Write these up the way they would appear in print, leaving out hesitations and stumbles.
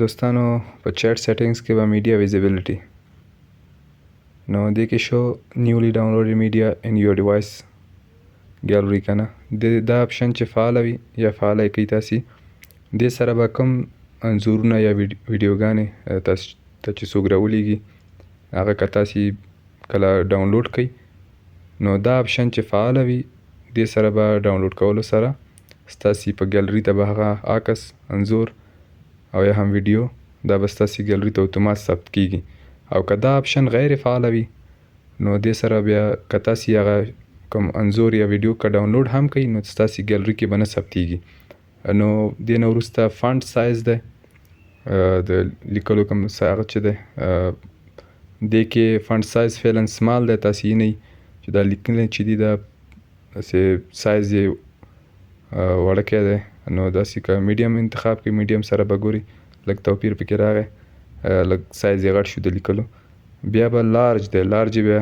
دوستانو په چیټ سیټینګز کې به میډیا ویزیبিলিټي نو دې کې شو نیولی ډاونلوډ میډیا ان یور ډیوایس ګیلري کنه دا اپشن چې فعال وي یا فعال کوي تاسو دې سره به کوم انځورونه یا ویډیوګانې تاسو ته چې څوک راولېږي هغه که تاسو کله ډاونلوډ کړئ نو دا اپشن چې فعال وي دې سره به ډاونلوډ کولو سره ستاسو په ګیلري ته به هغه عکس انځور او یا هم ویډیو دا به ستاسو ګیلري ته اتومات ثبت کیږي او که دا اپشن غیر فعال وي نو دې سره بیا که تاسو هغه کوم انځور یا ویډیو که ډاونلوډ هم کړئ نو ستاسو ګیلري کې به نه ثبتېږي نو دې نه وروسته فانټ سایز دی د لیکلو کوم هغه چې دی دې کې فانټ سایز فعلا سمال دی تاسو یې نه چې دا لیکنې چې دي دا داسې سایز یې وړکی دی نو داسې که میډیم انتخاب کړئ میډیم سره به ګوري لږ توپیر پکې راغی لږ سایز یې غټ شو د لیکلو بیا به لارج دی لارج بیا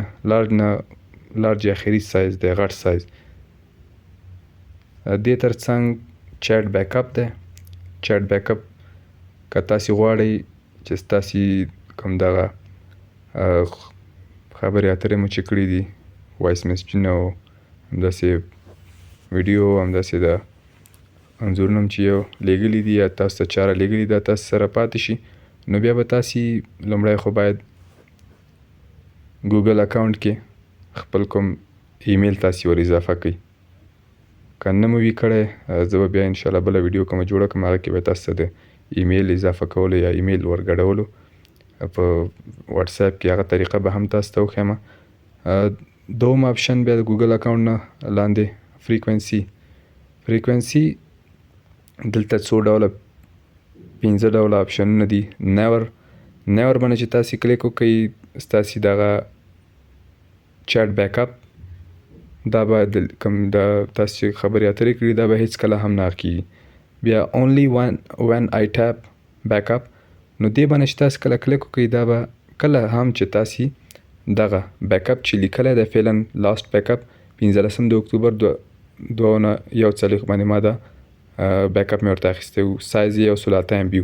لارج اخري سایز دی غټ سایز دې ترڅنګ چیټ بیک اپ دی چیټ بیک اپ که تاسو غواړئ چې ستاسو کوم دغه خبرې اترې مو چې کړي دي وایس میسیجونه او همداسې ویډیو همداسې د انځورونه هم چې یو لیږلي دي یا تاسو ته چاره لیږلي دا تاسو سره پاتې شي نو بیا به تاسو لومړی خو باید ګوګل اکاونټ کې خپل کوم ایمیل تاسو ور اضافه کړئ که نه مو وي کړی زه به بیا انشاءالله بله ویډیو کومه جوړه کړم هغه کې به تاسو ته د ایمیل اضافه کولو یا ایمیل ورګډولو په واتساپ کې هغه طریقه به هم تاسو ته وښیم دوم اپشن بیا د ګوګل اکاونټ نه لاندې فریکوینسي دلته څو ډوله 15 ډوله اپشنونه دي نیور باندې چې تاسو کلیک وکړئ ستاسو دغه چیټ بیک اپ دا به کوم د تاسو چې خبرې اترې کړي دا به هیڅ کله هم نه کیږي بیا اونلی when I tap back up نو دې باندې چې تاسو کله کلیک وکړئ دا به کله هم چې تاسو دغه بیک اپ چې لیکلی دی فعلا لاست بیک اپ 15 د اکتوبر 2041 باندې ما دا بیک اپ مې ورته اخیستی و سایز یې 1.8 MB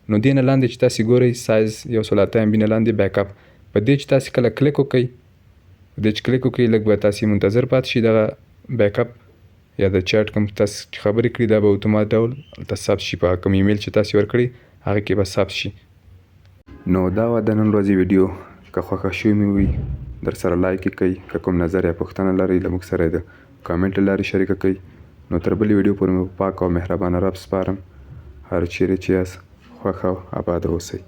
نو دې نه لاندې چې تاسو ګورئ سایز 1.8 MB نه لاندې بیک اپ په دې چې تاسو کله کلیک وکړئ لږ به تاسو منتظر پاتې شي دغه بیک اپ یا د چیټ کوم تاسو خبرې کړي دا به اتومات ډول هلته ثبت شي په کوم ایمیل چې تاسو ورکړي هغه کې به ثبت شي نو دا وه د نن ورځې ویډیو که خوښه شوې مې وي در سره لایک یې کړئ که کوم نظر یا پوښتنه لرئ له موږ سره یې د کامنټ له لارې شریکه کړئ نو تر بلې ویډیو پورې مې په پاک او مهربانه رب سپارم هر چیرې چې یاست خوښ او اباد اوسئ